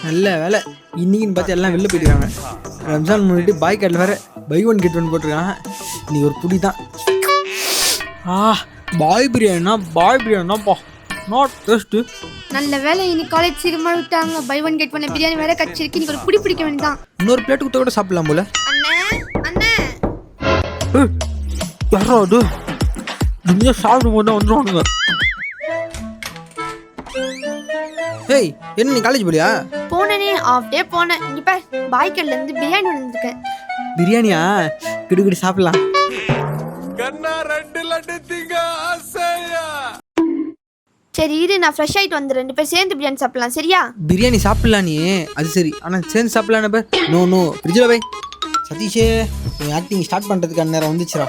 நல்ல வேலை இன்னைக்குன்னு பார்த்து எல்லாம் வெளில போயிட்டுருக்காங்க. ரம்ஜான் முன்னிட்டு பாய் கார்டில் வேறு பை ஒன் கெட் ஒன் போட்டிருக்காங்க. இன்னைக்கு ஒரு புடி தான். பாய் பிரியாணினாப்பா நாட் டேஸ்ட்டு. நல்ல வேலை இன்னைக்கு காலேஜ் சீக்கிரமா விட்டாங்க. Buy one get one biryani வேற கச்சிருக்கு. இன்னைக்கு ஒரு புடி பிடிக்க வேண்டியதான். இன்னொரு பிளேட் கொடுத்த கூட சாப்பிடலாம் போல. அண்ணே யாராவது இன்னும் சாப்பிடும் போது தான் வந்துடுவானுங்க. ஏய் என்ன நீ காலேஜ் போலியா? போனேனே ஆஃப் டே போனேன். இங்க பார் பாய் கடையில இருந்து பிரியாணி வந்துருக்கேன். பிரியாணியா? கிடு சாப்பிடலாம். சரி இரு நான் ஃப்ரெஷ் ஆயிட்டு வந்து 2 பேர் சேர்ந்து பிரியாணி சாப்பிடலாம். சரியா? பிரியாணி சாப்பிடலாம் நீ, அது சரி. ஆனால் சேர்ந்து சாப்பிடலாம் பே. நோ ஃப்ரிட்ஜில் பை. சதீஷே நீ ஆக்டிங் ஸ்டார்ட் பண்ணுறதுக்கு நேரம் வந்துச்சுரா.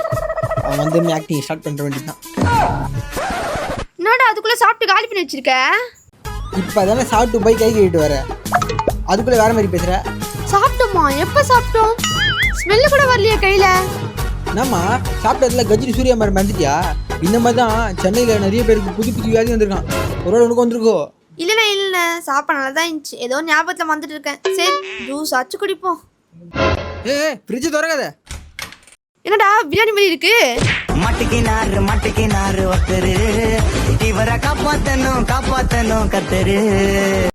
அவன் வந்து நீ ஆக்டிங் ஸ்டார்ட் பண்ணுற வேண்டியதுதான். என்னடா அதுக்குள்ளே சாப்பிட்டு காலி பண்ணி வச்சிருக்க? இப்போ தானே சாப்பிட்டு போய் கை கழுவிட்டு வர, அதுக்குள்ளே வேற மாதிரி பேசுகிற. சாப்பிட்டோமா? எப்போ சாப்பிட்டோம்? ஸ்மெல்லு கூட வரலையே கையில். என்னம்மா சாப்பிட்டதுல கஜினி சூர்யா மாதிரி மறந்துட்டியா? இந்த மாதிரி தான் சென்னையில் நிறைய பேருக்கு புது வியாதி வந்திருக்கான். ஒரு வேளை உனக்கு வந்துருக்கோ? இல்லைண்ணே சாப்பாடு நல்லா தான் இருந்துச்சு. ஏதோ ஞாபகத்தில் வந்துட்டு இருக்கேன். சரி ஜூஸ் அச்சு குடிப்போம். ஃப்ரிட்ஜ் திறக்காத. என்னடா பிரியாணி மாதிரி இருக்கு? மட்டிக்கு நாரு ஒருத்தரு இவரை காப்பாத்தணும் கத்தரு.